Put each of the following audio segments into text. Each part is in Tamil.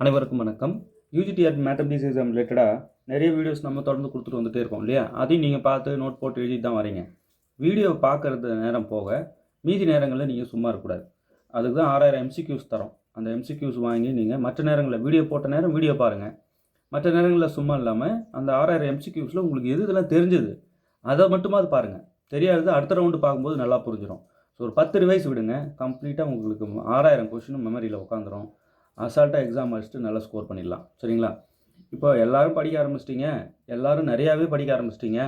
அனைவருக்கும் வணக்கம். யூஜிடிஆர் மேத்தமெட்டிக்ஸ் எக்ஸாம் ரிலேட்டடாக நிறைய வீடியோஸ் நம்ம தொடர்ந்து கொடுத்துட்டு வந்துகிட்டே இருக்கோம் இல்லையா? அதையும் நீங்கள் பார்த்து நோட் போட்டு எழுதிட்டு தான் வரீங்க. வீடியோ பார்க்குறது நேரம் போக மீதி நேரங்களில் நீங்கள் சும்மா இருக்கக்கூடாது. அதுக்கு தான் 6000 எம்சிக்யூஸ் தரோம். அந்த எம்சிக்யூஸ் வாங்கி நீங்கள் மற்ற நேரங்களில் வீடியோ போட்ட நேரம் வீடியோ பாருங்கள். மற்ற நேரங்களில் சும்மா இல்லாமல் அந்த 6000 எம்சிக்யூஸில் உங்களுக்கு எது இதெல்லாம் தெரிஞ்சது அதை மட்டுமாவது பாருங்கள். தெரியாதது அடுத்த ரவுண்டு பார்க்கும்போது நல்லா புரிஞ்சிடும். ஸோ ஒரு 10 ரிவைஸ் விடுங்க, கம்ப்ளீட்டாக உங்களுக்கு 6000 கொஷினும் மெமரியில் உட்காந்துரும். அசால்ட்டாக எக்ஸாம் அடிச்சுட்டு நல்லா ஸ்கோர் பண்ணிடலாம். சரிங்களா? இப்போ எல்லோரும் படிக்க ஆரம்பிச்சிட்டிங்க, எல்லோரும் நிறையாவே படிக்க ஆரம்பிச்சிட்டிங்க.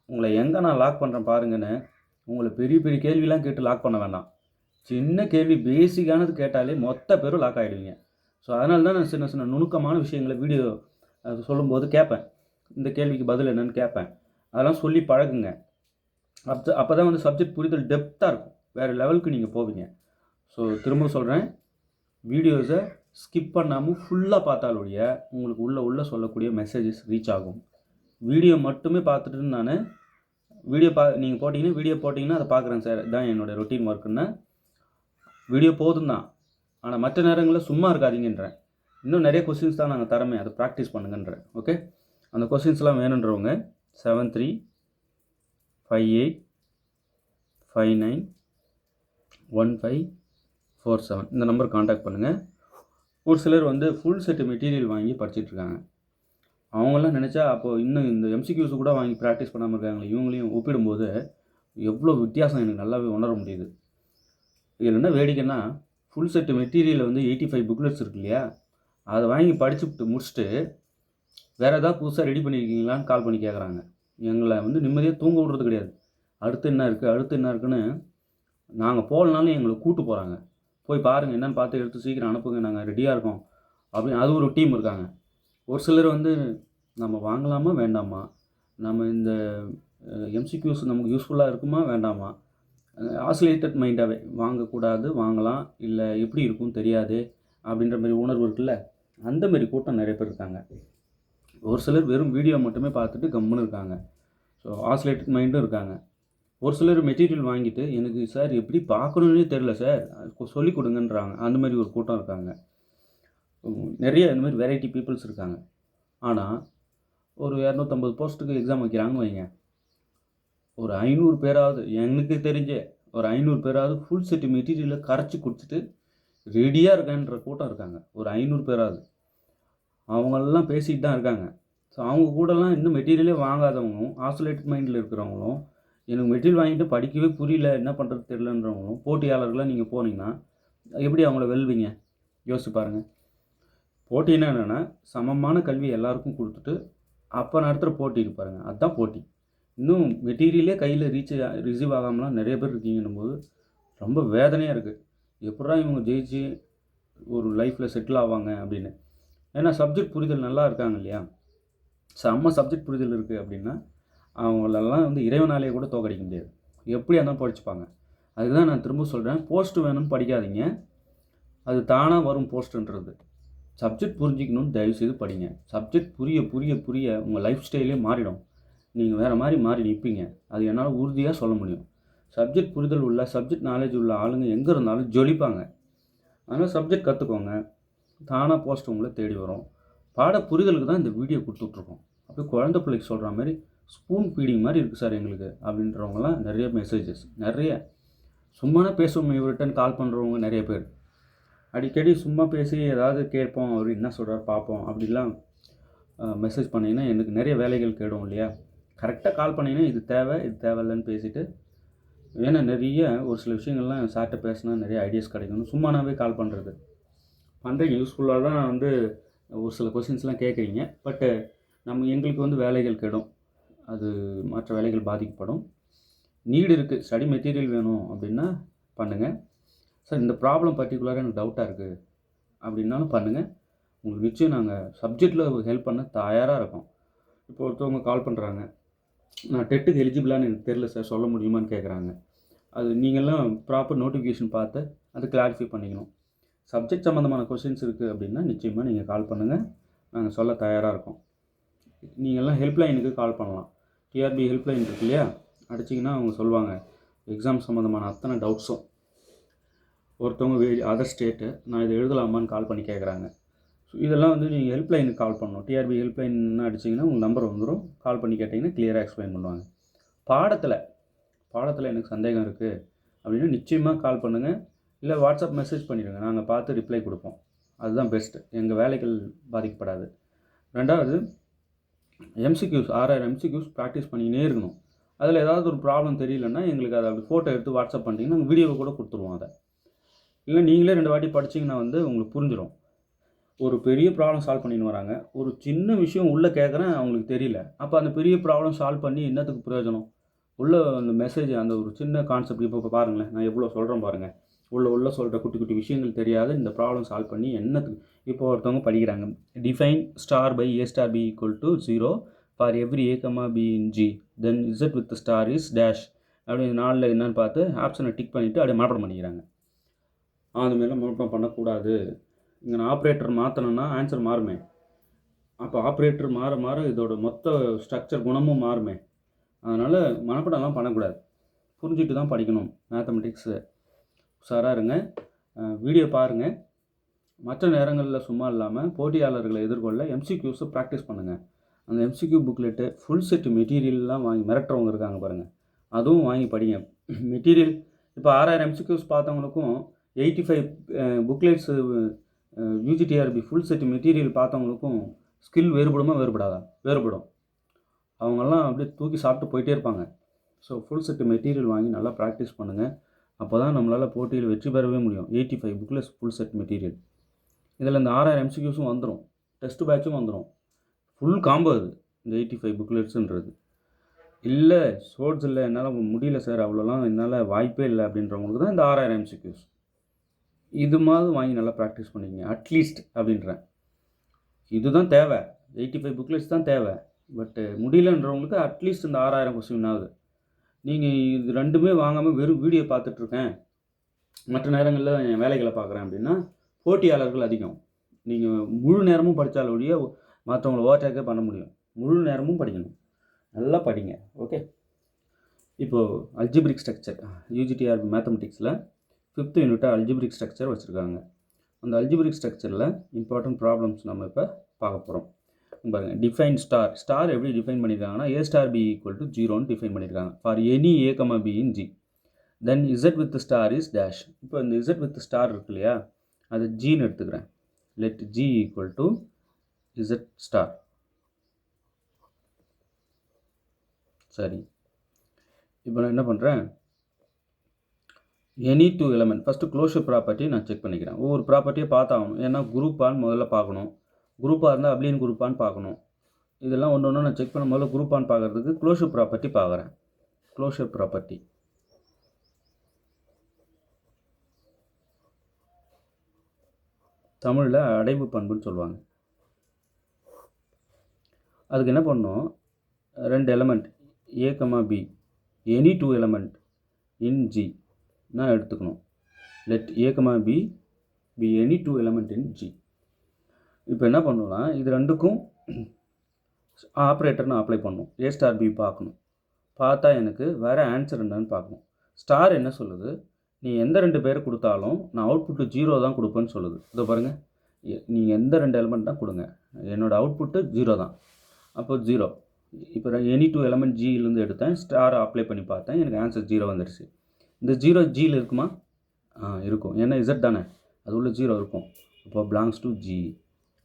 உங்களை எங்கே நான் லாக் பண்ணுறேன் பாருங்கன்னு உங்களை பெரிய பெரிய கேள்விலாம் கேட்டு லாக் பண்ண வேண்டாம். சின்ன கேள்வி பேசிக்கானது கேட்டாலே மொத்த பேரும் லாக் ஆகிடுவீங்க. ஸோ அதனால தான் நான் சின்ன சின்ன நுணுக்கமான விஷயங்களை வீடியோ சொல்லும்போது கேட்பேன். இந்த கேள்விக்கு பதில் என்னன்னு கேட்பேன். அதெல்லாம் சொல்லி பழகுங்க. அப்போ தான் வந்து சப்ஜெக்ட் புரிதல் டெப்த்தாக இருக்கும். வேறு லெவலுக்கு நீங்கள் போவீங்க. ஸோ திரும்ப சொல்கிறேன், வீடியோஸை ஸ்கிப் பண்ணாமல் ஃபுல்லாக பார்த்தாலுடைய உங்களுக்கு உள்ள சொல்லக்கூடிய மெசேஜஸ் ரீச் ஆகும். வீடியோ மட்டுமே பார்த்துட்டு நான் நீங்கள் போட்டிங்கன்னா வீடியோ போட்டிங்கன்னா அதை பார்க்குறேன் சார், இதுதான் என்னோடய ரொட்டீன் ஒர்க்குன்னா வீடியோ போதும் தான். ஆனால் மற்ற நேரங்களில் சும்மா இருக்காதீங்கன்றேன். இன்னும் நிறைய கொஸ்டின்ஸ் தான் நாங்கள் தரமே, அதை ப்ராக்டிஸ் பண்ணுங்கன்றேன். ஓகே, அந்த கொஸ்டின்ஸ்லாம் வேணுன்றவங்க 7358591547 இந்த நம்பர் காண்டாக்ட் பண்ணுங்கள். ஒரு சிலர் வந்து ஃபுல் செட்டு மெட்டீரியல் வாங்கி படிச்சிட்ருக்காங்க. அவங்களாம் நினச்சா அப்போது இன்னும் இந்த எம்சிக்யூஸ் கூட வாங்கி ப்ராக்டிஸ் பண்ணாமல் இருக்காங்களே, இவங்களையும் ஒப்பிடும்போது எவ்வளோ வித்தியாசம் எனக்கு நல்லாவே உணர முடியுது. இதில் என்ன வேடிக்கைன்னா, ஃபுல் செட்டு மெட்டீரியலில் வந்து 85 புக்லெட்ஸ் இருக்கு இல்லையா, அதை வாங்கி படிச்சுட்டு முடிச்சுட்டு வேறு ஏதாவது புதுசாக ரெடி பண்ணியிருக்கீங்களான்னு கால் பண்ணி கேட்குறாங்க. எங்களை வந்து நிம்மதியாக தூங்க விடுறது கிடையாது. அடுத்து என்ன இருக்குன்னு நாங்கள் போகலனாலும் எங்களை கூப்பிட்டு போகிறாங்க. போய் பாருங்கள், என்னென்னு பார்த்து எடுத்து சீக்கிரம் அனுப்புங்க, நாங்கள் ரெடியாக இருக்கோம் அப்படின்னு. அது ஒரு டீம் இருக்காங்க. ஒரு சிலர் வந்து நம்ம வாங்கலாமா வேண்டாமா, நம்ம இந்த எம்சிக்யூஸ் நமக்கு யூஸ்ஃபுல்லாக இருக்குமா வேண்டாமா, ஆசிலேட்டட் மைண்டாகவே வாங்கக்கூடாது, வாங்கலாம், இல்லை எப்படி இருக்கும் தெரியாது அப்படின்ற மாதிரி உணர்வு இருக்குல்ல, அந்த மாதிரி கூட்டம் நிறைய பேர் இருக்காங்க. ஒரு சிலர் வெறும் வீடியோ மட்டுமே பார்த்துட்டு கம்முன்னு இருக்காங்க. ஸோ ஆசிலேட்டட் மைண்டும் இருக்காங்க. ஒரு சிலர் மெட்டீரியல் வாங்கிட்டு எனக்கு சார் எப்படி பார்க்கணுன்னே தெரில சார், சொல்லிக் கொடுங்கன்றாங்க. அந்த மாதிரி ஒரு கூட்டம் இருக்காங்க. நிறைய இந்த மாதிரி வெரைட்டி பீப்புள்ஸ் இருக்காங்க. ஆனால் ஒரு 250 போஸ்ட்டுக்கு எக்ஸாம் வைக்கிறாங்கன்னு வைங்க, ஒரு 500 பேராவது, எனக்கு தெரிஞ்ச ஒரு 500 பேராவது ஃபுல் செட்டு மெட்டீரியலை கரைச்சி கொடுத்துட்டு ரெடியாக இருக்கான்ற கூட்டம் இருக்காங்க. ஒரு 500 பேராவது. அவங்களெல்லாம் பேசிகிட்டு தான் இருக்காங்க. ஸோ அவங்க கூடலாம் இன்னும் மெட்டீரியலே வாங்காதவங்களும், ஆசோலேட்டட் மைண்டில் இருக்கிறவங்களும், எனக்கு மெட்டீரியல் வாங்கிட்டு படிக்கவே புரியல, என்ன பண்ணுறது தெரிலன்றவங்களும் போட்டியாளர்களாக நீங்கள் போனீங்கன்னா எப்படி அவங்கள வெல்வீங்க? யோசிச்சு பாருங்கள். போட்டின்னா என்னென்னா, சமமான கல்வி எல்லாருக்கும் கொடுத்துட்டு அப்போ நடத்துகிற போட்டி இருப்பாருங்க, அதுதான் போட்டி. இன்னும் மெட்டீரியலே கையில் ரிசீவ் ஆகாமலாம் நிறைய பேர் இருக்கீங்கன்னும் போது ரொம்ப வேதனையாக இருக்குது. எப்படா இவங்க ஜெயிச்சு ஒரு லைஃப்பில் செட்டில் ஆவாங்க அப்படின்னு. ஏன்னா சப்ஜெக்ட் புரிதல் நல்லா இருக்காங்க இல்லையா, செம்ம சப்ஜெக்ட் புரிதல் இருக்குது அப்படின்னா அவங்களெல்லாம் வந்து இறைவனாலேயே கூட தோக்கடிக்க முடியாது. எப்படியா இருந்தாலும் படிச்சுப்பாங்க. அதுக்கு தான் நான் திரும்ப சொல்கிறேன், போஸ்ட்டு வேணும்னு படிக்காதீங்க, அது தானாக வரும் போஸ்ட்டுன்றது. சப்ஜெக்ட் புரிஞ்சிக்கணும்னு தயவுசெய்து படிங்க. சப்ஜெக்ட் புரிய உங்கள் லைஃப் ஸ்டைலே மாறிடும். நீங்கள் வேறு மாதிரி மாறி நிற்பீங்க. அது என்னால் உறுதியாக சொல்ல முடியும். சப்ஜெக்ட் புரிதல் உள்ள, சப்ஜெக்ட் நாலேஜ் உள்ள ஆளுங்க எங்கே இருந்தாலும் ஜொலிப்பாங்க. அதனால் சப்ஜெக்ட் கற்றுக்கோங்க, தானாக போஸ்ட் உங்களை தேடி வரும். பாட புரிதலுக்கு தான் இந்த வீடியோ கொடுத்துட்ருக்கோம். அப்போ குழந்தை பிள்ளைக்கு சொல்கிற மாதிரி ஸ்பூன் ஃபீடிங் மாதிரி இருக்குது சார் எங்களுக்கு அப்படின்றவங்களாம் நிறைய மெசேஜஸ், நிறைய சும்மானா பேசுவோம் ரிட்டன் கால் பண்ணுறவங்க நிறைய பேர். அடிக்கடி சும்மா பேசி ஏதாவது கேட்போம், அவர் என்ன சொல்கிறார் பார்ப்போம் அப்படிலாம் மெசேஜ் பண்ணிங்கன்னா எனக்கு நிறைய வேலைகள் கேடும் இல்லையா. கரெக்டாக கால் பண்ணிங்கன்னா இது தேவை இது தேவையில்லைன்னு பேசிவிட்டு, ஏன்னா நிறைய ஒரு சில விஷயங்கள்லாம் சார்ட்ட பேசினா நிறைய ஐடியாஸ் கிடைக்கணும். சும்மானாவே கால் பண்ணுறது பண்ணுறீங்க, யூஸ்ஃபுல்லாக தான் வந்து ஒரு சில கொஸ்டின்ஸ்லாம் கேட்குறீங்க. பட்டு எங்களுக்கு வந்து வேலைகள் கெடும், அது மற்ற வேலைகள் பாதிக்கப்படும். நீடு இருக்குது, ஸ்டடி மெட்டீரியல் வேணும் அப்படின்னா பண்ணுங்கள் சார். இந்த ப்ராப்ளம் பர்டிகுலராக எனக்கு டவுட்டாக இருக்குது அப்படின்னாலும் பண்ணுங்கள். உங்களுக்கு நிச்சயம் நாங்கள் சப்ஜெக்டில் ஹெல்ப் பண்ண தயாராக இருக்கோம். இப்போ ஒருத்தவங்க கால் பண்ணுறாங்க, நான் டெட்டுக்கு எலிஜிபிளானு எனக்கு தெரில சார், சொல்ல முடியுமான்னு கேட்குறாங்க. அது நீங்கள்லாம் ப்ராப்பர் நோட்டிஃபிகேஷன் பார்த்து அதை கிளாரிஃபை பண்ணிக்கணும். சப்ஜெக்ட் சம்மந்தமான கொஸ்டின்ஸ் இருக்குது அப்படின்னா நிச்சயமாக நீங்கள் கால் பண்ணுங்கள், நாங்கள் சொல்ல தயாராக இருக்கோம். நீங்கள்லாம் ஹெல்ப்லைனுக்கு கால் பண்ணலாம். டிஆர்பி ஹெல்ப்லைன் இருக்கு இல்லையா, அடிச்சிங்கன்னா அவங்க சொல்லுவாங்க எக்ஸாம் சம்மந்தமான அத்தனை டவுட்ஸும். ஒருத்தவங்க அதர் ஸ்டேட்டு, நான் இதை எழுதலாமான்னு கால் பண்ணி கேட்குறாங்க. இதெல்லாம் வந்து நீங்கள் ஹெல்ப்லைனுக்கு கால் பண்ணணும். டிஆர்பி ஹெல்ப்லைன்னு அடிச்சிங்கன்னா உங்கள் நம்பர் வந்துடும். கால் பண்ணி கேட்டிங்கன்னா கிளியராக எக்ஸ்பிளைன் பண்ணுவாங்க. பாடத்தில் எனக்கு சந்தேகம் இருக்குது அப்படின்னா நிச்சயமாக கால் பண்ணுங்கள், இல்லை வாட்ஸ்அப் மெசேஜ் பண்ணிவிடுங்க. நாங்கள் பார்த்து ரிப்ளை கொடுப்போம். அதுதான் பெஸ்ட்டு. எங்கள் வேலைகள் பாதிக்கப்படாது. 2வது எம்சிக்யூஸ் 6000 எம்சிக்யூஸ் ப்ராக்டிஸ் பண்ணிக்கினே இருக்கணும். அதில் ஏதாவது ஒரு ப்ராப்ளம் தெரியலன்னா எங்களுக்கு அதை அப்படி ஃபோட்டோ எடுத்து வாட்ஸ்அப் பண்ணிட்டீங்கன்னா நாங்கள் வீடியோவை கூட கொடுத்துருவோம். அதை இல்லை நீங்களே 2 வாட்டி படிச்சிங்கன்னா வந்து உங்களுக்கு புரிஞ்சிடும். ஒரு பெரிய ப்ராப்ளம் சால்வ் பண்ணின்னு வராங்க, ஒரு சின்ன விஷயம் உள்ளே கேட்குறேன் அவங்களுக்கு தெரியல. அப்போ அந்த பெரிய ப்ராப்ளம் சால்வ் பண்ணி என்னத்துக்கு பிரயோஜனம்? உள்ள அந்த மெசேஜ் அந்த ஒரு சின்ன கான்செப்ட் இப்போ பாருங்களேன், நான் எவ்வளோ சொல்கிறேன் பாருங்கள். உள்ள சொல்கிற குட்டி குட்டி விஷயங்கள் தெரியாத இந்த ப்ராப்ளம் சால்வ் பண்ணி என்னத்துக்கு? இப்போ ஒருத்தவங்க படிக்கிறாங்க, define star by a star B equal to 0 for every a comma B in G then Z with star is dash அப்படின்னு 4ல் என்னன்னு பார்த்து ஆப்ஷனை டிக் பண்ணிவிட்டு அப்படியே மனப்பாடம் பண்ணிக்கிறாங்க. அதுமாரிலாம் மனப்பாடம் பண்ணக்கூடாது. இங்கே நான் ஆப்ரேட்டர் மாற்றணுன்னா ஆன்சர் மாறுமே. அப்போ ஆப்ரேட்டர் மாற இதோட மொத்த ஸ்ட்ரக்சர் குணமும் மாறுமே. அதனால் மனப்பாடம்லாம் பண்ணக்கூடாது, புரிஞ்சுட்டு தான் படிக்கணும். மேத்தமெட்டிக்ஸு உஷாராக இருங்க, வீடியோ பாருங்கள். மற்ற நேரங்களில் சும்மா இல்லாமல் போட்டியாளர்களை எதிர்கொள்ள எம்சிக்யூஸை ப்ராக்டிஸ் பண்ணுங்கள். அந்த எம்சிக்யூ புக்லெட்டு ஃபுல் செட் மெட்டீரியல்லாம் வாங்கி மிரட்டுறவங்க இருக்காங்க பாருங்கள், அதுவும் வாங்கி படிங்க. மெட்டீரியல் இப்போ 6000 எம்சிக்யூஸ் பார்த்தவங்களுக்கும் 85 booklets UG TRB full set material பார்த்தவங்களுக்கும் ஸ்கில் வேறுபடுமா வேறுபடாதா? வேறுபடும். அவங்கெல்லாம் அப்படியே தூக்கி சாப்பிட்டு போயிட்டே இருப்பாங்க. ஸோ ஃபுல் செட் மெட்டீரியல் வாங்கி நல்லா ப்ராக்டிஸ் பண்ணுங்கள். அப்போ தான் நம்மளால் போட்டியில் வெற்றி பெறவே முடியும். 85 புக்லெட்ஸ் ஃபுல் செட் மெட்டீரியல். இதில் இந்த 6000 எம்சிக்யூஸும் வந்துடும், டெஸ்ட் பேட்சும் வந்துடும். ஃபுல் காம்போ அது இந்த 85 புக்லெட்ஸுன்றது. இல்லை சோர்ஸ் இல்லை, என்னால் முடியல சார், அவ்வளோலாம் என்னால் வாய்ப்பே இல்லை அப்படின்றவங்களுக்கு தான் இந்த 6000 எம்சிக்யூஸ். இது மாதிரி வாங்கி நல்லா ப்ராக்டிஸ் பண்ணிக்கங்க அட்லீஸ்ட் அப்படின்றேன். இதுதான் தேவை, 85 புக்லெட்ஸ் தான் தேவை. பட்டு முடியலன்றவங்களுக்கு அட்லீஸ்ட் இந்த 6000 கொஸ்டின் ஆகுது. நீங்கள் இது 2மே வாங்காமல் வெறும் வீடியோ பார்த்துட்ருக்கேன், மற்ற நேரங்களில் என் வேலைகளை பார்க்குறேன் அப்படின்னா போட்டியாளர்கள் அதிகம். நீங்கள் முழு நேரமும் படித்தால் ஒழிய மற்றவங்களை ஓவர்டேக்கே பண்ண முடியும். முழு நேரமும் படிக்கணும், நல்லா படிங்க. ஓகே, இப்போது அல்ஜிப்ரிக் ஸ்ட்ரக்சர் யூஜிடிஆர்பி மேத்தமெட்டிக்ஸில் 5th யூனிட்டாக அல்ஜிப்ரிக் ஸ்ட்ரக்சர் வச்சுருக்காங்க. அந்த அல்ஜிப்ரிக் ஸ்ட்ரக்சரில் இம்பார்ட்டன்ட் ப்ராப்ளம்ஸ் நம்ம இப்போ பார்க்க போகிறோம். பாருங்கள், டிஃபைன் ஸ்டார் எப்படி டிஃபைன் பண்ணியிருக்காங்கன்னா A star B equal to 0ன்னு டிஃபைன் பண்ணியிருக்காங்க for any A comma B in G then Z with star is dash. இப்போ இந்த இசட் வித் ஸ்டார் இருக்கு இல்லையா, அது ஜின்னு எடுத்துக்கிறேன். Let G equal to Z star. சரி, இப்போ நான் என்ன பண்ணுறேன், any 2 element first closure property நான் செக் பண்ணிக்கிறேன். ஒவ்வொரு ப்ராப்பர்ட்டியை பார்த்தாகணும், ஏன்னா குரூப்பான்னு முதல்ல பார்க்கணும். குரூப்பாக இருந்தால் அப்ளியன் குரூப்பான்னு பார்க்கணும். இதெல்லாம் ஒன்று ஒன்று நான் செக் பண்ண முதல்ல குரூப்பான்னு பார்க்குறதுக்கு க்ளோஷர் ப்ராப்பர்ட்டி பார்க்குறேன். க்ளோஷர் ப்ராப்பர்ட்டி தமிழில் அடைவு பண்புன்னு சொல்லுவாங்க. அதுக்கு என்ன பண்ணணும், 2 element a comma b any 2 element in G நான் எடுத்துக்கணும். Let a comma b b any 2 element in G. இப்போ என்ன பண்ணணும்னா இது ரெண்டுக்கும் ஆப்ரேட்டர் நான் அப்ளை பண்ணணும். ஏ ஸ்டார் பி பார்க்கணும், பார்த்தா எனக்கு வேறு ஆன்சர் என்னன்னு பார்க்கணும். ஸ்டார் என்ன சொல்லுது, நீ எந்த 2 பேரை கொடுத்தாலும் நான் அவுட்புட்டு 0 தான் கொடுப்பேன்னு சொல்லுது. இதோ பாருங்கள், நீங்கள் எந்த 2 எலமெண்ட் தான் கொடுங்க, என்னோடய அவுட்புட்டு 0 தான். அப்போ 0. இப்போ எனி 2 எலமெண்ட் ஜியிலேருந்து எடுத்தேன், ஸ்டாரை அப்ளை பண்ணி பார்த்தேன், எனக்கு ஆன்சர் 0 வந்துடுச்சு. இந்த 0 ஜியில் இருக்குமா? இருக்கும், ஏன்னா இசட் தானே, அது உள்ள 0 இருக்கும். அப்போது பிலாங்ஸ் டு ஜி.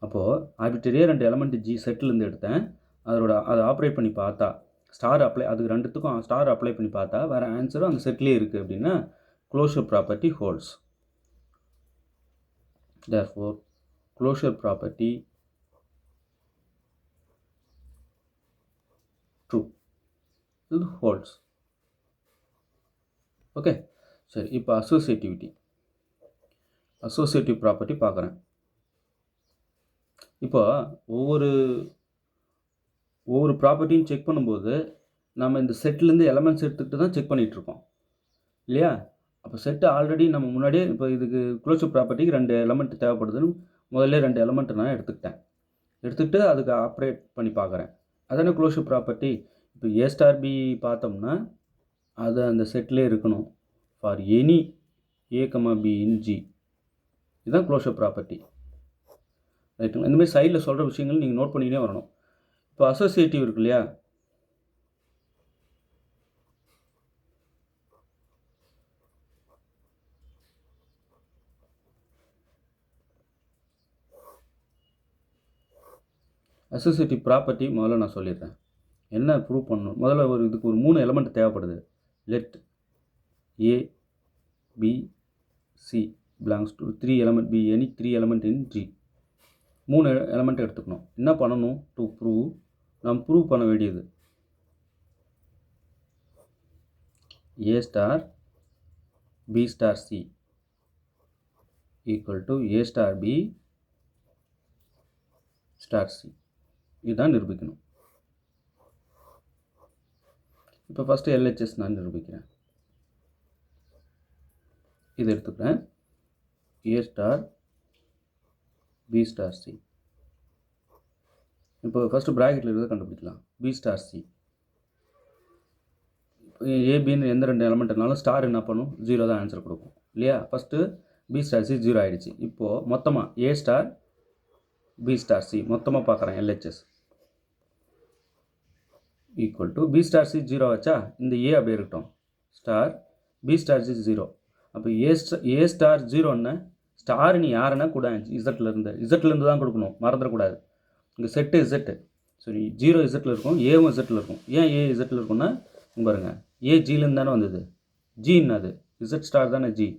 அப்போது ஆர்பிட்டரியாக 2 எலமெண்ட் ஜி செட்டிலேருந்து எடுத்தேன், அதை ஆப்ரேட் பண்ணி பார்த்தா ஸ்டார் அப்ளை, அதுக்கு 2த்துக்கும் ஸ்டார் அப்ளை பண்ணி பார்த்தா வேறு ஆன்சரும் அந்த செட்லேயே இருக்குது அப்படின்னா closure property holds. Therefore closure property true, இது ஹோல்ட்ஸ். ஓகே, சரி. இப்போ அசோசியேட்டிவ் ப்ராப்பர்ட்டி பார்க்குறேன். இப்போ ஒவ்வொரு ப்ராப்பர்ட்டியும் செக் பண்ணும்போது நம்ம இந்த செட்லேருந்து எலமெண்ட்ஸ் எடுத்துக்கிட்டு தான் செக் பண்ணிகிட்ருக்கோம் இல்லையா? அப்போ செட்டு ஆல்ரெடி நம்ம முன்னாடியே இப்போ இதுக்கு க்ளோஷர் ப்ராப்பர்ட்டிக்கு 2 எலமெண்ட் தேவைப்படுதுன்னு முதல்ல 2 எலமெண்ட்டு நான் எடுத்துக்கிட்டு அதுக்கு ஆப்ரேட் பண்ணி பார்க்குறேன். அதானே க்ளோஷர் ப்ராப்பர்ட்டி. இப்போ ஏ ஸ்டார் பி பார்த்தோம்னா அது அந்த செட்லேயே இருக்கணும் for any A comma B in G. இதுதான் க்ளோஷர் ப்ராப்பர்ட்டி. ரைட்டுங்களா? இந்தமாதிரி சைடில் சொல்கிற விஷயங்கள் நீங்கள் நோட் பண்ணிக்கிட்டே வரணும். இப்போ அசோசியேட்டிவ் இருக்கு இல்லையா? அசோசியேட்டிவ் ப்ராப்பர்ட்டி முதல்ல நான் சொல்லிடுறேன். என்ன ப்ரூவ் பண்ணணும்? முதல்ல இதுக்கு ஒரு 3 எலமெண்ட் தேவைப்படுது. Let A, B, C belongs to 3 element B, any 3 element in G. 3 element எடுத்துக்கணும். என்ன பண்ணணும்? டு ப்ரூவ், நாம் ப்ரூவ் பண்ண வேண்டியது A star B star C equal to A star B star C. இதுதான் நிரூபிக்கணும். இப்போ ஃபஸ்ட்டு LHS நான் நிரூபிக்கிறேன். இது எடுத்துக்கிறேன். A star B star C. இப்போ ஃபஸ்ட்டு ப்ராக்கெட்டில் இருக்கிறத கண்டுபிடிக்கலாம். B star C. ஏபின்னு எந்த 2 எலமெண்ட் இருந்தாலும் ஸ்டார் என்ன பண்ணும்? 0 தான் ஆன்சர் கொடுக்கும் இல்லையா? ஃபஸ்ட்டு B star C 0 ஆகிடுச்சு. இப்போது மொத்தமாக A star B star C மொத்தமாக பார்க்குறேன். LHS equal to B star C 0 வச்சா இந்த A அப்படியே இருக்கட்டும். Star B star C 0. அப்போ A star 0ன்னு ஸ்டார் நீ யாருன்னா கூட இசட்லேருந்து தான் கொடுக்கணும், மறந்துடக்கூடாது. இங்கே செட்டு இசட்டு, சரி 0 இசட்டில் இருக்கும், ஏவும் இசட்டில் இருக்கும். ஏன் ஏ இசட்டில் இருக்கும்னா பாருங்கள், ஏ ஜிலேருந்து தானே வந்தது, ஜின்னு அது இசட் ஸ்டார் தானே ஜி.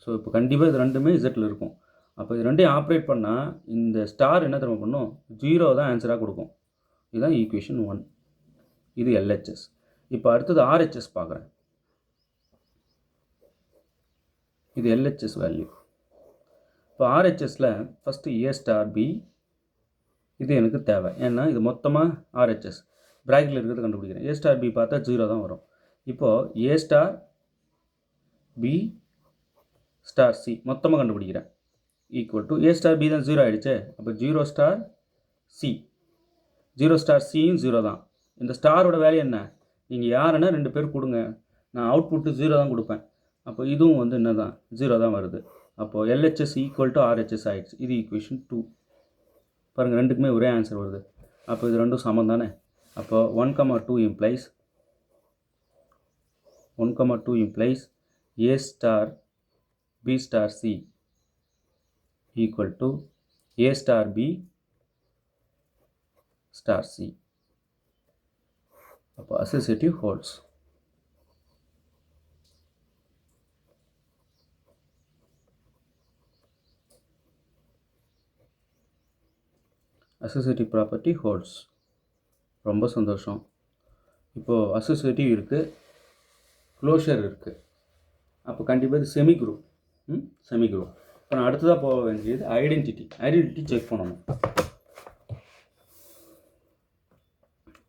ஸோ இப்போ கண்டிப்பாக இது ரெண்டுமே இசட்டில் இருக்கும். அப்போ இது ரெண்டையும் ஆப்ரேட் பண்ணால் இந்த ஸ்டார் என்ன திரும்ப பண்ணும்? 0 தான் ஆன்சராக கொடுக்கும். இதுதான் ஈக்குவேஷன் 1. இது LHS. இப்போ அடுத்தது RHS பார்க்குறேன். இது LHS வேல்யூ. இப்போ RHSல ஃபஸ்ட்டு A ஸ்டார் B இது எனக்கு தேவை. ஏன்னா இது மொத்தமாக RHS ப்ராக்கெட்டில் இருக்கிறது கண்டுபிடிக்கிறேன். A ஸ்டார் B பார்த்தா 0 தான் வரும். இப்போது A star B star C மொத்தமாக கண்டுபிடிக்கிறேன். Equal to A star B தான் 0 ஆகிடுச்சே. அப்போ 0 ஸ்டார் C, 0 ஸ்டார் Cயும் 0 தான். இந்த ஸ்டாரோட வேல்யூ என்ன? நீங்கள் யாருன்னா 2 பேர் கொடுங்க, நான் அவுட்புட்டு 0 தான் கொடுப்பேன். அப்போ இதுவும் வந்து என்ன தான்? 0 தான் வருது. அப்போது LHS ஈக்குவல் டு RHS ஆகிடுச்சு. இது ஈக்குவேஷன் 2. பாருங்கள், ரெண்டுக்குமே ஒரே ஆன்சர் வருது. அப்போ இது ரெண்டும் சமம் தானே. அப்போ 1,2 implies A star B star C equal to A star B star C. அப்போ associative holes. Associative property holes. ரொம்ப சந்தோஷம். இப்போது அசோசியேட்டிவ் இருக்குது, க்ளோஷர் இருக்குது. அப்போ கண்டிப்பாக இது செமி குரூப். இப்போ நான் அடுத்ததாக போக வேண்டியது ஐடென்டிட்டி செக் பண்ணணும்.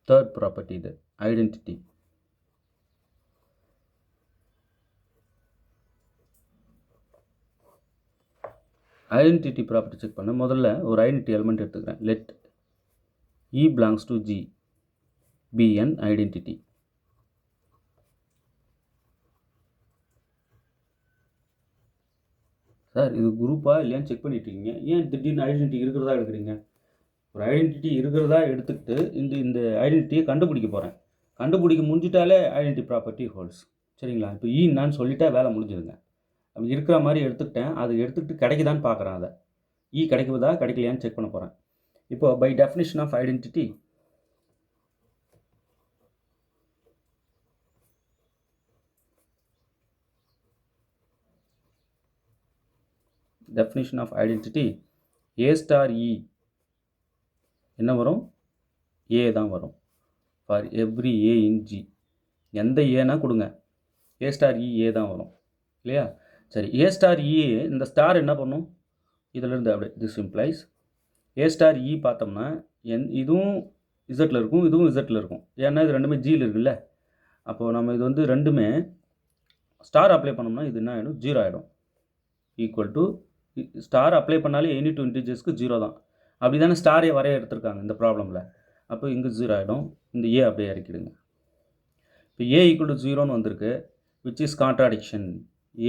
தேர்ட் ப்ராப்பர்ட்டி இது ஐடென்டிட்டி. ஐடென்டிட்டி ப்ராப்பர்ட்டி செக் பண்ண முதல்ல ஒரு ஐடென்டிட்டி எலிமெண்ட் எடுத்துக்கிறேன். Let E belongs to G be an identity. Sir இது குரூப்பாக இல்லையான்னு செக் பண்ணிட்டீங்க, ஏன் திடீர்னு ஐடென்டிட்டி இருக்கிறதா எடுக்கிறீங்க? ஒரு ஐடென்டிட்டி இருக்கிறதா எடுத்துக்கிட்டு இந்த ஐடென்டிட்டியை கண்டுபிடிக்க போகிறேன். கண்டுபிடிக்க முடிஞ்சிட்டாலே ஐடென்டிட்டி ப்ராப்பர்ட்டி ஹோல்ஸ். சரிங்களா? இப்போ நான் சொல்லிட்டா வேலை முடிஞ்சுதுங்க. அப்படி இருக்கிற மாதிரி எடுத்துக்கிட்டேன், அது எடுத்துக்கிட்டு கிடைக்குதான்னு பார்க்குறேன். அதை கிடைக்குதா கிடைக்கலையான்னு செக் பண்ண போகிறேன். இப்போ by definition of identity, definition of identity, A star E என்ன வரும்? A தான் வரும். for every A in G. எந்த ஏனா கொடுங்க, A star E A தான் வரும் இல்லையா? சரி, A star E இந்த ஸ்டார் என்ன பண்ணும்? இதிலிருந்து அப்படியே this implies A star E பார்த்தோம்னா இதுவும் இசட்டில் இருக்கும், இதுவும் இசட்டில் இருக்கும். ஏன்னா இது ரெண்டுமே ஜியில் இருக்குல்ல. அப்போது நம்ம இது வந்து ரெண்டுமே ஸ்டார் அப்ளை பண்ணோம்னா இது என்ன ஆகிடும்? 0 ஆகிடும். ஈக்குவல் டு ஸ்டார் அப்ளை பண்ணாலே எனி 2 இன்டிஜர்ஸ்க்கு 0 தான். அப்படி தானே ஸ்டாரே வரைய எடுத்திருக்காங்க இந்த ப்ராப்ளமில். அப்போ இங்கே 0 ஆகிடும். இந்த ஏ அப்படியே இறக்கிடுங்க. இப்போ ஏ ஈக்குவல் டு 0ன்னு வந்திருக்கு, விச் இஸ் கான்ட்ராடிக்ஷன்.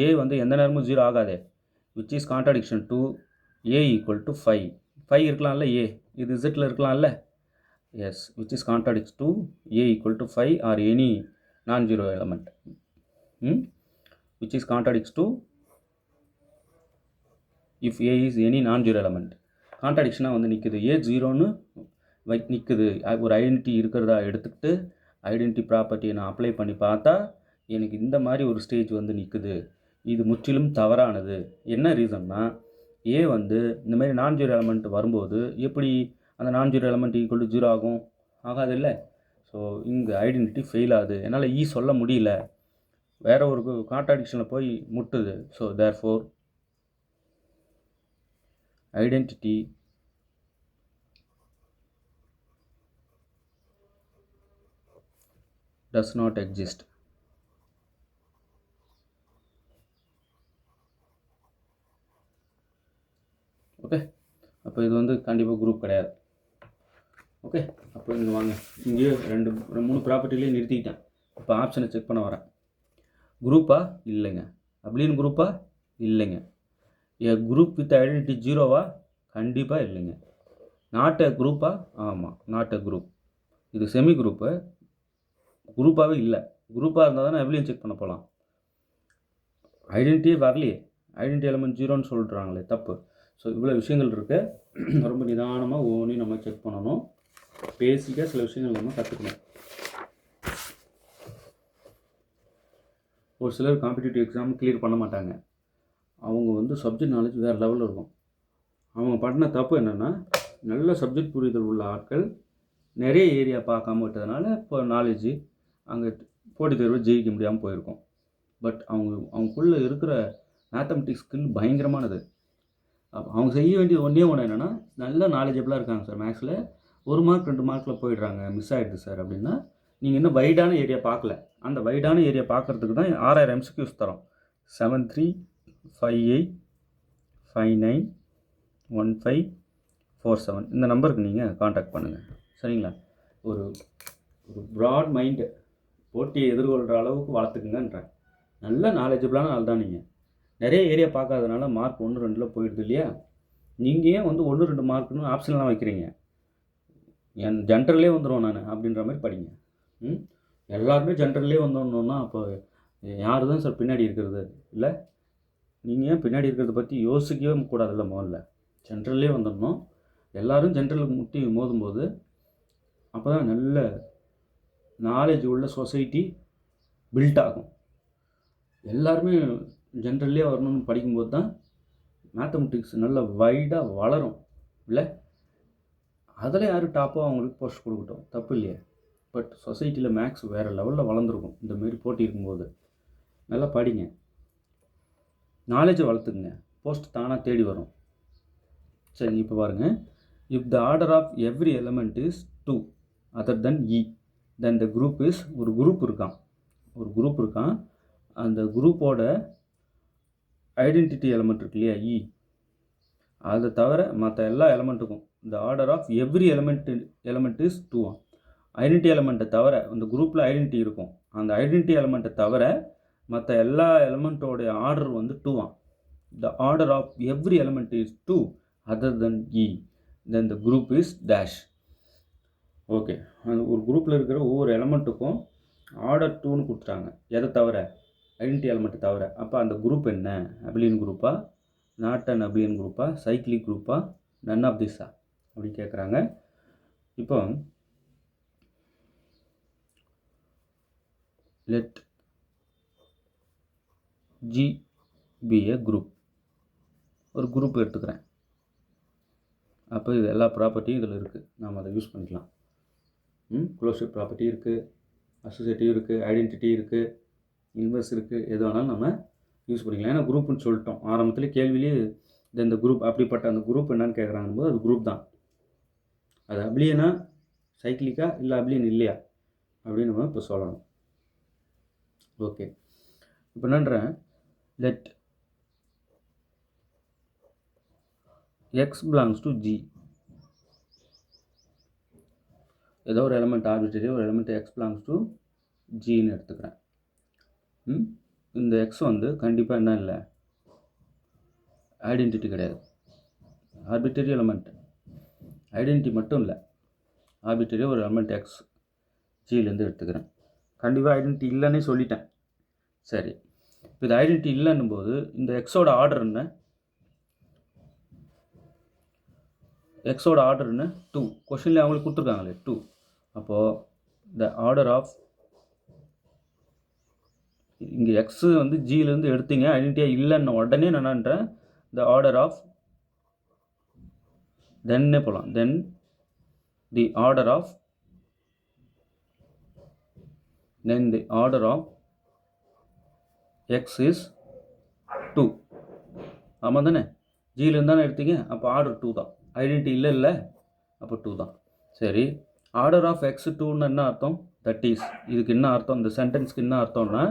ஏ வந்து எந்த நேரமும் 0 ஆகாதே, which is contradiction to a equal to 5. 5 இருக்கலாம்ல ஏ, இது இசட்டில் இருக்கலாம்ல, yes, which is contradicts to a equal to 5 or any non zero element, which is contradicts to if A is any non-zero element. கான்ட்ராடிக்ஷனாக வந்து நிற்குது, ஏ ஜீரோன்னு நிற்குது, ஒரு ஐடென்டிட்டி இருக்கிறதா எடுத்துக்கிட்டு ஐடென்டிட்டி ப்ராப்பர்ட்டியை நான் அப்ளை பண்ணி பார்த்தா எனக்கு இந்த மாதிரி ஒரு ஸ்டேஜ் வந்து நிற்குது, இது முற்றிலும் தவறானது. என்ன ரீசன்னா, ஏ வந்து இந்த மாதிரி நான் ஜீரோ எலமெண்ட் வரும்போது எப்படி அந்த நான் zero element equal to zero ஆகும், ஆகாது இல்லை. ஸோ இங்கே ஐடென்டிட்டி ஃபெயில் ஆகுது, என்னால் சொல்ல முடியல, வேற ஒரு கான்ட்ராடிக்ஷனில் போய் முட்டுது. So therefore identity does not exist. Okay, அப்போ இது வந்து கண்டிப்பாக குரூப் கிடையாது. ஓகே, அப்போ இங்கே வாங்க, இங்கேயே 2-3 ப்ராப்பர்ட்டிலேயே நிறுத்திக்கிட்டேன். இப்போ ஆப்ஷனை செக் பண்ண வரேன். குரூப்பா இல்லைங்க, அப்படின்னு குரூப்பா இல்லைங்க. ஏ குரூப் வித் ஐடென்டிட்டி ஜீரோவா, கண்டிப்பாக இல்லைங்க. நாட் எ குரூப்பா, ஆமாம் நாட் எ குரூப். இது செமி குரூப்பு, குரூப்பாகவே இல்லை. குரூப்பாக இருந்தால் தானே எவ்வளோ செக் பண்ண போகலாம். ஐடென்டிட்டியே வரலையே, ஐடென்டிட்டி எலமெண்ட் ஜீரோன்னு சொல்கிறாங்களே, தப்பு. ஸோ இவ்வளோ விஷயங்கள் இருக்குது, ரொம்ப நிதானமாக ஒவ்வொன்றையும் நம்ம செக் பண்ணணும். பேசிக்காக சில விஷயங்கள் நம்ம கற்றுக்கணும். ஒரு சிலர் காம்படிட்டிவ் எக்ஸாம் கிளியர் பண்ண மாட்டாங்க, அவங்க வந்து சப்ஜெக்ட் நாலேஜ் வேறு லெவலில் இருக்கும். அவங்க பண்ண தப்பு என்னென்னா, நல்ல சப்ஜெக்ட் புரிதல் உள்ள ஆட்கள் நிறைய ஏரியா பார்க்காம விட்டதுனால இப்போ நாலேஜு அங்கே போட்டித் தேர்வு ஜெயிக்க முடியாமல் போயிருக்கோம். பட் அவங்களுக்குள்ளே இருக்கிற மேத்தமெட்டிக்ஸ் ஸ்கில் பயங்கரமானது. அவங்க செய்ய வேண்டியது ஒன்றே ஒன்று என்னென்னா, நல்ல நாலேஜபிளாக இருக்காங்க சார், மேக்ஸில் 1 மார்க் 2 மார்க்கில் போயிடுறாங்க, மிஸ் ஆகிடுது சார் அப்படின்னா, நீங்கள் இன்னும் வைடான ஏரியா பார்க்கல. அந்த வைடான ஏரியா பார்க்குறதுக்கு தான் 6000 MCQs தரோம். 7358591547 இந்த நம்பருக்கு நீங்கள் காண்டாக்ட் பண்ணுங்கள், சரிங்களா. ஒரு ப்ராட் மைண்டு, போட்டியை எதிர்கொள்கிற அளவுக்கு வளர்த்துக்குங்கன்றேன். நல்ல நாலேஜபிளான ஆள் தான் நீங்கள். நிறைய ஏரியா பார்க்காதனால மார்க் 1-2 போயிடுது இல்லையா. நீங்கள் ஏன் வந்து 1-2 மார்க்குன்னு ஆப்ஷன்லாம் வைக்கிறீங்க, என் ஜென்ரல்லே வந்துடும் நான் அப்படின்ற மாதிரி படிங்க. எல்லாருமே ஜென்ரல்லே வந்தோன்னா அப்போ யார் தான் சார் பின்னாடி இருக்கிறது இல்லை. நீங்கள் ஏன் பின்னாடி இருக்கிறத பற்றி யோசிக்கவே கூடாதுல்ல. முதல்ல ஜென்ரல்லே வந்துடணும். எல்லோரும் ஜென்ரலுக்கு முட்டி மோதும்போது அப்போ தான் நல்ல நாலேஜ் உள்ள சொசைட்டி பில்ட் ஆகும். எல்லாருமே ஜென்ரல்லே வரணும்னு படிக்கும்போது தான் மேத்தமெட்டிக்ஸ் நல்ல வைடாக வளரும் இல்லை. அதில் யார் டாப்போ அவங்களுக்கு போஸ்ட் கொடுக்கட்டும், தப்பு இல்லையே. பட் சொசைட்டியில் மேக்ஸ் வேறு லெவலில் வளர்ந்துருக்கும் இந்தமாரி போட்டி இருக்கும்போது. நல்லா படிங்க, நாலேஜை வளர்த்துக்குங்க, போஸ்ட் தானாக தேடி வரும். சரி, இப்போ பாருங்கள். If the order of every element is 2 other than e, then the group is, ஒரு குரூப் இருக்கான், அந்த குரூப்போட ஐடென்டிட்டி எலமெண்ட் இருக்கு இல்லையா, இ, அதை தவிர மற்ற எல்லா எலமெண்ட்டுக்கும் the order of every element is 2. Identity எலமெண்ட்டை தவிர, அந்த குரூப்பில் ஐடென்டிட்டி இருக்கும், அந்த ஐடென்டிட்டி எலமெண்ட்டை தவிர மற்ற எல்லா எலமெண்ட்டோடைய ஆர்டர் வந்து 2. The order of every element is 2 other than e, then the group is dash. Okay, அந்த ஒரு குரூப்பில் இருக்கிற ஒவ்வொரு எலமெண்ட்டுக்கும் ஆர்டர் 2ன்னு கொடுத்துட்டாங்க. எதை தவிர, ஐடென்டிட்டி எலமெண்ட்டை தவிர. அப்போ அந்த குரூப் என்ன, அபிலியன் குரூப்பா, நாட் அன் அபிலியன் குரூப்பா, சைக்கிளிக் குரூப்பா, நன் ஆஃப் திஸா அப்படி கேட்குறாங்க. இப்போ let G be a group, ஒரு குரூப் எடுத்துக்கிறேன். அப்போ இது எல்லா ப்ராப்பர்ட்டியும் இதில் இருக்குது, நாம் அதை யூஸ் பண்ணிக்கலாம். க்ளோஷர் ப்ராப்பர்ட்டி இருக்குது, அசோசியேட்டிவ் இருக்குது, ஐடென்டிட்டி இருக்குது, இன்வெர்ஸ் இருக்குது, எது வேணாலும் நம்ம யூஸ் பண்ணிக்கலாம். ஏன்னா குரூப்னு சொல்லிட்டோம் ஆரம்பத்தில், கேள்வியிலே இந்த குரூப் அப்படிப்பட்ட அந்த குரூப் என்னன்னு கேட்குறாங்க போது அது குரூப் தான். அது அப்ளியனா சைக்கிளிக்கா இல்லை அப்ளியன் இல்லையா அப்படின்னு நம்ம இப்போ சொல்லணும். ஓகே, இப்போ என்னன்றேன், let x belongs to G. ஏதோ ஒரு எலமெண்ட் ஆர்பிட்டரி, ஒரு எலமெண்ட் எக்ஸ் பிலாங்ஸ் டு ஜின்னு எடுத்துக்கிறேன். இந்த எக்ஸ் வந்து கண்டிப்பாக என்ன இல்லை, ஐடென்டிட்டி கிடையாது, ஆர்பிட்டரி எலமெண்ட். ஐடென்டிட்டி மட்டும் இல்லை, ஆர்பிட்டரியாக ஒரு எலமெண்ட் எக்ஸ் ஜியிலேருந்து எடுத்துக்கிறேன். கண்டிப்பாக ஐடென்டிட்டி இல்லைன்னே சொல்லிட்டேன். சரி, இப்போ இது ஐடென்டிட்டி இல்லைன்னும் போது இந்த எக்ஸோட ஆர்டர் என்ன? எக்ஸோட ஆர்டர் என்ன? 2. கொஷினில் அவங்களுக்கு கொடுத்துருக்காங்களே 2. அப்போது த ஆர்டர் ஆஃப், இங்கே எக்ஸு வந்து ஜியிலேருந்து எடுத்தீங்க, ஐடென்டிட்டியாக இல்லைன்ன உடனே நான் என்னன்றேன், த ஆர்டர் ஆஃப், தென்னே போகலாம், then the order of, then the order of x is 2. ஆமாம் தானே? ஜியிலேருந்து தானே எடுத்தீங்க, அப்போ ஆர்டர் 2 தான். ஐடென்டிட்டி இல்லை, அப்போ 2 தான். சரி, ஆர்டர் ஆஃப் எக்ஸ் 2ன்னு என்ன அர்த்தம்? தட் இஸ், இதுக்கு என்ன அர்த்தம், இந்த சென்டென்ஸ்க்கு என்ன அர்த்தம்னா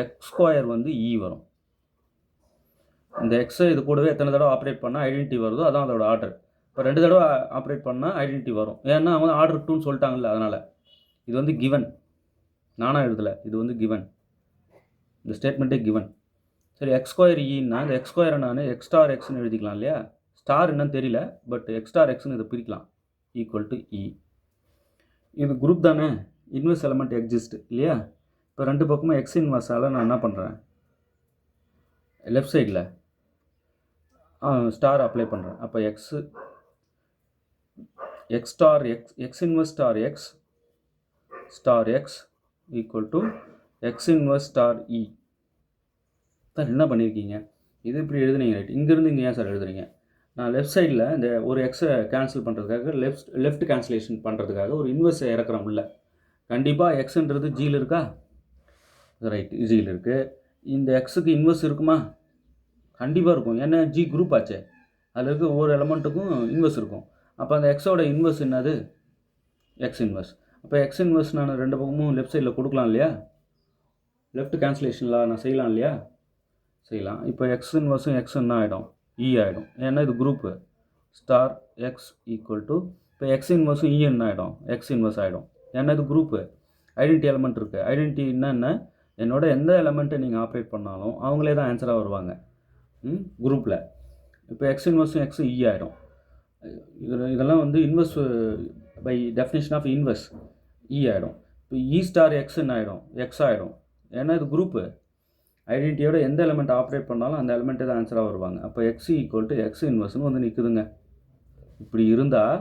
எக்ஸ் ஸ்கொயர் வந்து இ வரும். இந்த எக்ஸை இது கூடவே எத்தனை தடவை ஆப்ரேட் பண்ணால் ஐடென்டிட்டி வருதோ அதான் அதோட ஆர்டர். இப்போ 2 தடவை ஆப்ரேட் பண்ணால் ஐடென்டிட்டி வரும். ஏன்னா அவங்க ஆர்டர் 2ன்னு சொல்லிட்டாங்கல்ல, அதனால் இது வந்து கிவன், நானாக எழுதலை, இது வந்து கிவன், இந்த ஸ்டேட்மெண்ட்டே கிவன். சரி, எக்ஸ் ஸ்கொயர் இன்னா இந்த எக்ஸ் ஸ்கொயரை நான் எக்ஸ் ஸ்டார் எக்ஸ்னு எழுதிக்கலாம் இல்லையா? ஸ்டார் என்னன்னு தெரியல, பட் எக்ஸ் ஸ்டார் எக்ஸ்னு இதை பிரிக்கலாம், ஈக்குவல் டு இ. இது குரூப் தானே, இன்வெர்ஸ் எலமெண்ட் எக்ஸிஸ்ட் இல்லையா? இப்போ 2 பக்கமும் எக்ஸ் இன்வெர்ஸால் நான் என்ன பண்ணுறேன், லெஃப்ட் சைடில் ஸ்டார் அப்ளை பண்ணுறேன். அப்போ X star X, X inverse star X equal to X inverse star i. Sir என்ன பண்ணியிருக்கீங்க, இது இப்படி எழுதுனீங்க, ரைட்? இங்கேருந்து இங்கே ஏன் சார் எழுதுறீங்க? நான் லெஃப்ட் சைடில் இந்த ஒரு எக்ஸை கேன்சல் பண்ணுறதுக்காக, லெஃப்ட் கேன்சலேஷன் பண்ணுறதுக்காக ஒரு இன்வெர்ஸை இறக்குறோம் உள்ள. கண்டிப்பாக எக்ஸுன்றது ஜியில் இருக்கா? ரைட், ஜியில் இருக்குது. இந்த எக்ஸுக்கு இன்வெர்ஸ் இருக்குமா? கண்டிப்பாக இருக்கும், ஏன்னா ஜி குரூப் ஆச்சே, அதில் இருக்க ஒவ்வொரு எலமெண்ட்டுக்கும் இன்வெர்ஸ் இருக்கும். அப்போ அந்த எக்ஸோட இன்வெர்ஸ் என்னது? X inverse. அப்போ எக்ஸ் இன்வெர்ஸ் நான் 2 பக்கமும் லெஃப்ட் சைடில் கொடுக்கலாம் இல்லையா? லெஃப்ட் கேன்சலேஷனில் நான் செய்யலாம் இல்லையா? செய்யலாம். இப்போ எக்ஸ் இன்வெர்ஸும் எக்ஸ் என்ன ஆகிடும்? இ ஆகிடும், ஏன்னா இது group. Star X equal to, இப்போ எக்ஸ் இன்வெர்ஸும் இ என்ன ஆகிடும்? எக்ஸ் இன்வெர்ஸ் ஆகிடும், ஏன்னா இது குரூப்பு. ஐடென்டிட்டி எலமெண்ட் இருக்குது. ஐடென்டிட்டி என்னென்ன, என்னோட எந்த எலமெண்ட்டை நீங்கள் ஆப்ரேட் பண்ணாலும் அவங்களே தான் ஆன்சராக வருவாங்க குரூப்பில். இப்போ எக்ஸ் இன்வெர்ஸும் எக்ஸ் இ ஆகிடும். இதெல்லாம் வந்து inverse by definition of inverse e ஆகிடும். இப்போ இ ஸ்டார் எக்ஸ் என்ன ஆகிடும்? எக்ஸ் ஆகிடும், ஏன்னா இது குரூப்பு. ஐடென்டிட்டியோட எந்த எலமெண்ட் ஆப்ரேட் பண்ணாலும் அந்த எலமெண்ட்டே தான் ஆன்சராக வருவாங்க. அப்போ எக்ஸ் ஈக்குவல் டு எக்ஸ் இன்வெர்ஸ்னு வந்து நிற்குதுங்க. இப்படி இருந்தால்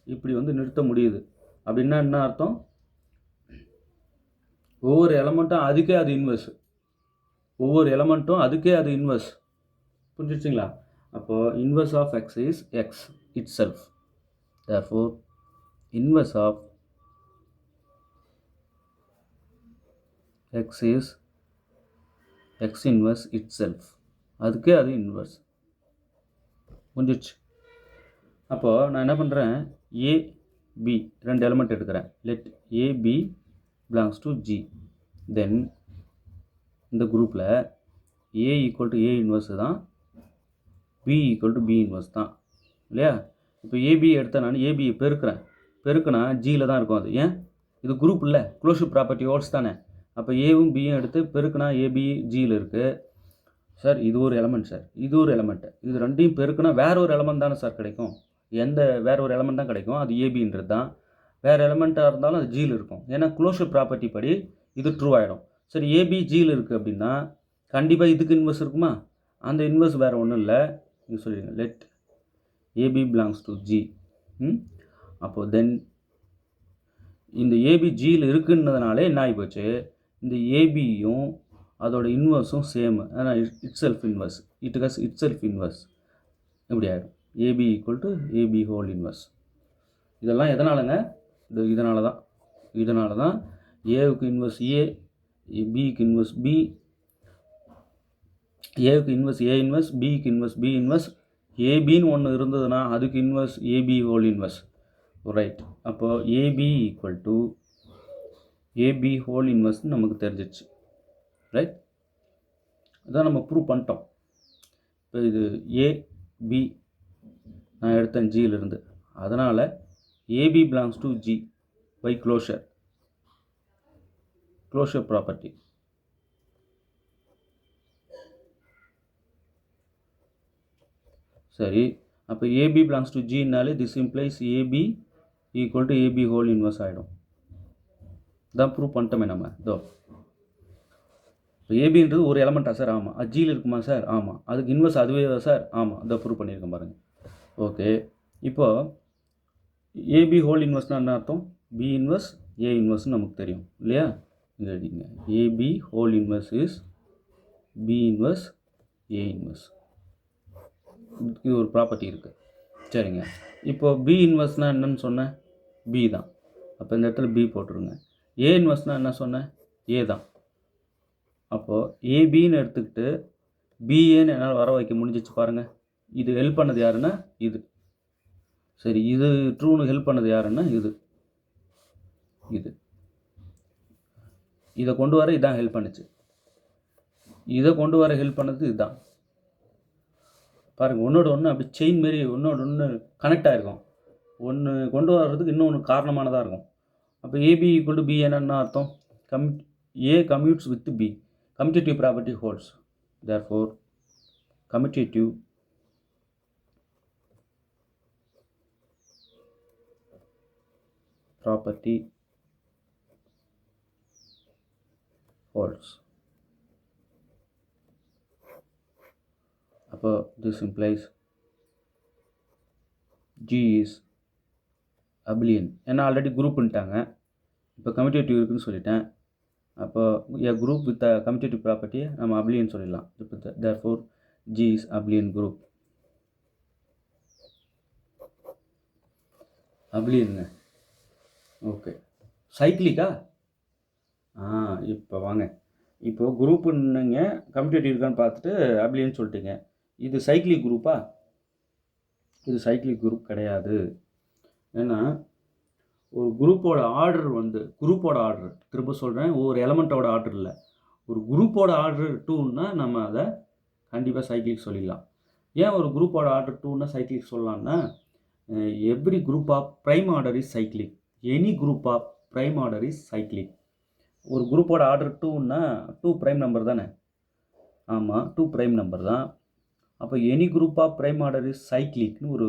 இப்படி வந்து நிறுத்த முடியுது. அப்படின்னா என்ன அர்த்தம்? ஒவ்வொரு எலமெண்ட்டும் அதுக்கே அது இன்வெர்ஸ், ஒவ்வொரு எலமெண்ட்டும் அதுக்கே அது இன்வெர்ஸ். புரிஞ்சிடுச்சிங்களா? அப்போது inverse of x is x itself. Therefore inverse of x is x inverse itself, அதுக்கே அது இன்வெர்ஸ். புரிஞ்சிடுச்சு? அப்போது நான் என்ன பண்ணுறேன், ஏ பி 2 எலமெண்ட் எடுக்கிறேன். Let a b belongs to G. Then இந்த குரூப்பில் a equal to a inverse தான், b equal to b inverse தான் இல்லையா? இப்போ ஏபி எடுத்தால் நான் ஏபியை பெருக்குனா ஜியில் தான் இருக்கும். அது ஏன்? இது குரூப் இல்லை, க்ளோஷர் ப்ராப்பர்ட்டி ஹோல்ஸ் தானே. அப்போ ஏவும் பியும் எடுத்து பெருக்குனா ஏபி ஜியில் இருக்குது. சார் இது ஒரு எலமெண்ட், சார் இது ஒரு எலமெண்ட்டு, இது 2யும் பெருக்குனா வேற ஒரு எலமெண்ட் தானே சார் கிடைக்கும்? வேற ஒரு எலமெண்ட் தான் கிடைக்கும், அது ஏபின்றது தான். வேறு எலமெண்ட்டாக இருந்தாலும் அது ஜியில் இருக்கும், ஏன்னா க்ளோஷர் ப்ராப்பர்ட்டி படி இது ட்ரூ ஆகிடும். சரி, ஏபி ஜியில் இருக்குது அப்படின்னா கண்டிப்பாக இதுக்கு இன்வெர்ஸ் இருக்குமா? அந்த இன்வெர்ஸ் வேறு ஒன்றும் இல்லை, நீங்கள் சொல்லிடுங்க let a b belongs to G. அப்போது தென் இந்த ஏபி ஜியில் இருக்குன்னதுனாலே என்ன ஆகி போச்சு, இந்த ஏபியும் அதோட இன்வெர்ஸும் சேம், ஆனால் itself inverse, itself inverse எப்படி ஆகிடும்? A b equal to a b whole inverse. இதெல்லாம் எதனாலங்க? இதனால தான் ஏவுக்கு இன்வெர்ஸ் ஏ, பிக்கு இன்வெர்ஸ் பி, ஏவுக்கு இன்வெர்ஸ் ஏ இன்வெர்ஸ், பிக்கு இன்வெர்ஸ் பி இன்வெர்ஸ், ஏபின்னு ஒன்று இருந்ததுன்னா அதுக்கு inverse a b whole inverse. Right, அப்போது a b equal to a b whole இன்வெர்ஸ்னு நமக்கு தெரிஞ்சிச்சு. ரைட், இதான் நம்ம ப்ரூவ் பண்ணிட்டோம். இப்போ இது ஏபி நான் எடுத்தேன் ஜியிலிருந்து, அதனால் a b belongs to G by closure property. சரி, அப்போ ஏபி பிலாங்ஸ் டு ஜின்னாலே this implies a b equal to a b whole inverse ஆகிடும். தான் ப்ரூவ் பண்ணிட்டோமே நம்ம. இதோ இப்போ ஏபின்றது ஒரு எலமெண்ட்டா சார்? ஆமாம். அது ஜியில் இருக்குமா சார்? ஆமாம். அதுக்கு இன்வர்ஸ் அதுவே சார்? ஆமாம். இதை ப்ரூவ் பண்ணியிருக்கேன் பாருங்கள். ஓகே, இப்போது ஏபி ஹோல் இன்வர்ஸ்னால் என்ன அர்த்தம்? பி இன்வர்ஸ் ஏ இன்வர்ஸ்னு நமக்கு தெரியும் இல்லையா? இங்கே எழுதிங்க. A b whole inverse is b inverse a inverse. இது ஒரு ப்ராப்பர்ட்டி இருக்குது. சரிங்க, இப்போது பி இன்வர்ஸ்னால் என்னன்னு சொன்னேன்? பி தான். அப்போ இந்த இடத்துல பி போட்டுருங்க. ஏ இன்வர்ஸ்னால் என்ன சொன்னேன்? ஏ தான். அப்போது ஏபின்னு எடுத்துக்கிட்டு பிஏன்னு என்னால் வர வைக்க முடிஞ்சிச்சு பாருங்கள். இது ஹெல்ப் பண்ணது யாருன்னா இது. சரி, இது ட்ரூன்னு ஹெல்ப் பண்ணது யாருன்னா இது. இதை கொண்டு வர இதான் ஹெல்ப் பண்ணுச்சு. இதை கொண்டு வர ஹெல்ப் பண்ணது இதுதான். பாருங்கள், ஒன்றோட ஒன்று அப்படி செயின் மாரி ஒன்றோட ஒன்று கனெக்ட் ஆகிருக்கும். ஒன்று கொண்டு வர்றதுக்கு இன்னொன்று காரணமானதாக இருக்கும். அப்போ ஏபி ஈக்குவல் டு பி என்னென்ன அர்த்தம்? A commutes with b. Commutative property holds. Therefore commutative property holds. அப்போ this implies G is abelian. ஏன்னா ஆல்ரெடி குரூப்ன்ட்டாங்க, இப்போ கம்யூட்டேட்டிவ் இருக்குன்னு சொல்லிட்டேன். அப்போ a group with a commutative property நம்ம abelian சொல்லிடலாம். இப்போ therefore G is abelian group. abelian. Okay, சைக்கிளிக்கா? இப்போ வாங்க, இப்போது குரூப்புன்னுங்க கம்யூட்டேட்டிவ் இருக்கான்னு பார்த்துட்டு அப்படின்னு சொல்லிட்டீங்க. இது சைக்கிளிக் குரூப்பா? இது சைக்கிளிக் குரூப் கிடையாது. ஏன்னா ஒரு குரூப்போட ஆர்டர் குரூப்போட ஆர்டர், திரும்ப சொல்கிறேன், ஒரு எலமெண்ட்டோட ஆர்டர் இல்லை, ஒரு குரூப்போட ஆர்டர் 2ன்னா நம்ம அதை கண்டிப்பாக சைக்கிளிக் சொல்லிடலாம். ஏன் ஒரு குரூப்போட ஆர்டர் 2ன்னா சைக்கிளிக் சொல்லலாம்னா, every group of prime order is cyclic. Any group of prime order is cyclic. ஒரு குரூப்போட ஆர்டர் 2ன்னா 2 ப்ரைம் நம்பர் தானே? ஆமாம், 2 ப்ரைம் நம்பர் தான். அப்போ any group of prime order is சைக்கிளிக்னு ஒரு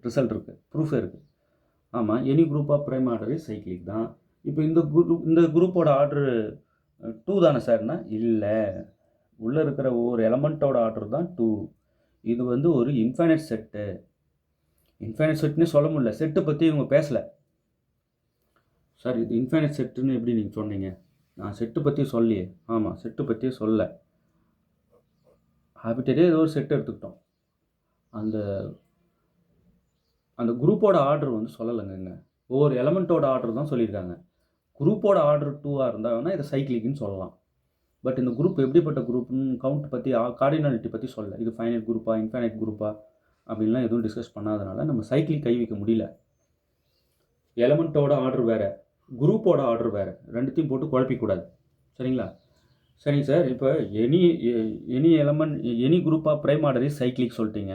ரிசல்ட் இருக்குது, ப்ரூஃபே இருக்குது. ஆமாம், any group of prime order is cyclic தான். இப்போ இந்த குரூப்போட ஆர்டர் 2 தானே சார்னா? இல்லை, உள்ளே இருக்கிற ஒவ்வொரு எலமெண்ட்டோட ஆர்டர் தான் 2. இது ஒரு இன்ஃபைனைட் செட்டு. இன்ஃபைனைட் செட்டுன்னு சொல்ல முடியல, செட்டு பற்றி இவங்க பேசலை சார். இது இன்ஃபைனைட் செட்டுன்னு எப்படி நீங்கள் சொன்னீங்க? நான் செட்டு பற்றி சொல்லியே. ஆமாம், செட்டு பற்றியே சொல்ல. ஹாபிட்டரே ஏதோ ஒரு செட்டு எடுத்துக்கிட்டோம். அந்த குரூப்போட ஆர்டர் சொல்லலைங்க. ஒவ்வொரு எலமெண்ட்டோட ஆர்டர் தான் சொல்லியிருக்காங்க. குரூப்போட ஆர்டர் 2ஆக இருந்தாங்கன்னா இதை சைக்கிளிக்னு சொல்லலாம். பட் இந்த குரூப் எப்படிப்பட்ட குரூப்னு கவுண்ட் பற்றி கார்டினாலிட்டி பற்றி சொல்ல. இது ஃபைனைட் குரூப்பா இன்ஃபைனைட் குரூப்பா அப்படின்லாம் எதுவும் டிஸ்கஸ் பண்ணாதனால நம்ம சைக்கிளிக் கை வைக்க முடியல. எலமெண்ட்டோட ஆர்டர் வேறு, குரூப்போட ஆர்டர் வேறு, ரெண்டுத்தையும் போட்டு குழப்பிக்கூடாது. சரிங்களா? சரிங்க சார், இப்போ any element any group of prime order is cyclic சொல்லிட்டீங்க.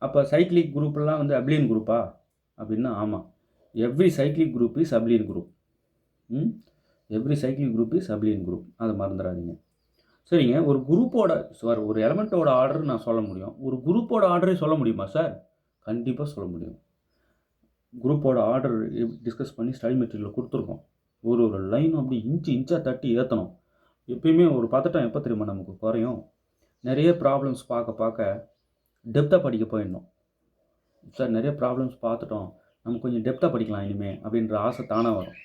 அப்போ சைக்கிளிக் குரூப்லாம் அப்லியன் குரூப்பா அப்படின்னா? ஆமாம், every cyclic group is abelian group. Every cyclic group is abelian group, அதை மறந்துடாதீங்க. சரிங்க, ஒரு குரூப்போட ஒரு எலமெண்ட்டோட ஆர்டர் நான் சொல்ல முடியும், ஒரு குரூப்போட ஆர்டரே சொல்ல முடியுமா சார்? கண்டிப்பாக சொல்ல முடியும். குரூப்போட ஆர்டர் டிஸ்கஸ் பண்ணி ஸ்டடி மெட்டீரியலில் கொடுத்துருக்கோம். ஒரு லைனும் அப்படி இன்ச்சாக தட்டி ஏற்றணும். எப்பயுமே ஒரு பதட்டம் எப்போ தெரியுமா நமக்கு குறையும்? நிறைய ப்ராப்ளம்ஸ் பார்க்க டெப்த்தாக படிக்க போயிடணும். சார் நிறைய ப்ராப்ளம்ஸ் பார்த்துட்டோம், நம்ம கொஞ்சம் டெப்த்தாக படிக்கலாம் இனிமேல் அப்படின்ற ஆசை தானாக வரும்.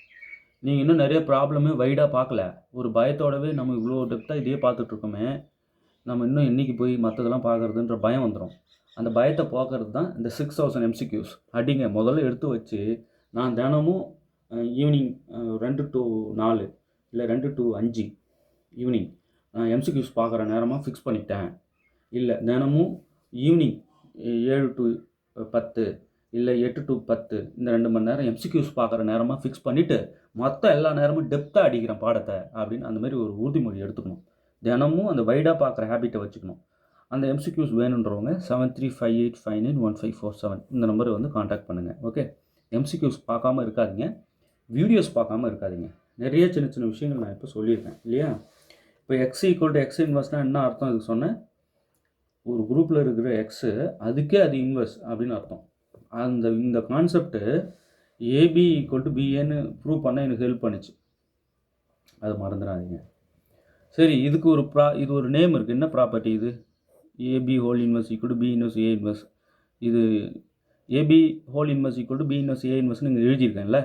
நீங்கள் இன்னும் நிறைய ப்ராப்ளமே வைடாக பார்க்கல, ஒரு பயத்தோடவே நம்ம இவ்வளோ டெப்த்தாக இதையே பார்த்துட்ருக்கோமே, நம்ம இன்னும் என்றைக்கு போய் மற்றதெல்லாம் பார்க்குறதுன்ற பயம் வந்துடும். அந்த பயத்தை போக்குறது தான் இந்த 6000 MCQs. அடிங்க, முதல்ல எடுத்து வச்சு நான் தினமும் ஈவினிங் 2 to 4 இல்லை 2 to 5 ஈவினிங் நான் MCQs பார்க்குற நேரமாக ஃபிக்ஸ் பண்ணிட்டேன். இல்லை தினமும் ஈவினிங் 7 to 10 இல்லை 8 to 10 இந்த 2 மணி நேரம் MCQs பார்க்குற நேரமாக ஃபிக்ஸ் பண்ணிவிட்டு மொத்த எல்லா நேரமும் டெப்த்தாக அடிக்கிறேன் பாடத்தை அப்படின்னு அந்த மாதிரி ஒரு உறுதிமொழி எடுத்துக்கணும். தினமும் அந்த வைடாக பார்க்குற ஹேபிட்டை வச்சுக்கணும். அந்த MCQs வேணுன்றவங்க 7358591547 இந்த நம்பரை காண்டாக்ட் பண்ணுங்கள். ஓகே, MCQs பார்க்காம இருக்காதிங்க, வீடியோஸ் பார்க்காம இருக்காதிங்க. நிறைய சின்ன சின்ன விஷயங்கள் நான் இப்போ சொல்லியிருக்கேன் இல்லையா? இப்போ x = x இன்வர்ஸ்னால் என்ன அர்த்தம்? இதுக்கு சொன்னேன், ஒரு குரூப்பில் இருக்கிற எக்ஸு அதுக்கே அது இன்வெர்ஸ் அப்படின்னு அர்த்தம். இந்த கான்செப்ட்டு ஏபி ஈக்குவல் டு பிஏன்னு ப்ரூவ் பண்ண எனக்கு ஹெல்ப் பண்ணுச்சு. அது மறந்துடாதீங்க. சரி, இதுக்கு இது ஒரு நேம் இருக்குது. என்ன ப்ராப்பர்ட்டி இது? A b whole inverse equal to b inverse a inverse. இது a b whole inverse equal to b inverse a இன்வெர்ஸ்னு இங்கே எழுதியிருக்கேன்ல,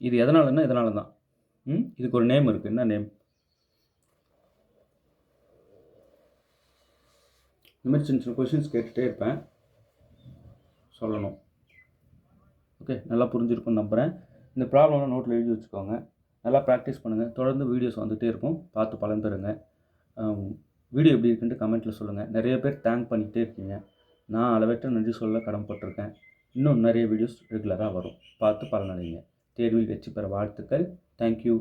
இது எதனாலன்னா இதனால தான். இதுக்கு ஒரு நேம் இருக்குது. என்ன நேம்? இந்த மாதிரி சின்ன சின்ன கொஷின்ஸ் கேட்டுகிட்டே இருப்பேன், சொல்லணும். ஓகே, நல்லா புரிஞ்சிருக்கும்னு நம்புகிறேன். இந்த ப்ராப்ளம்லாம் நோட்டில் எழுதி வச்சுக்கோங்க. நல்லா ப்ராக்டிஸ் பண்ணுங்கள். தொடர்ந்து வீடியோஸ் வந்துகிட்டே இருக்கும், பார்த்து பலன் பெறுங்க. வீடியோ எப்படி இருக்குன்ட்டு கமெண்ட்டில் சொல்லுங்கள். நிறைய பேர் தேங்க் பண்ணிக்கிட்டே இருக்கீங்க. நான் அளவற்ற நன்றி சொல்ல கடமைப்பட்டிருக்கேன். இன்னும் நிறைய வீடியோஸ் ரெகுலராக வரும், பார்த்து பலனடைங்க. தேர்வில் வெற்றி பெற வாழ்த்துக்கள். தேங்க்யூ.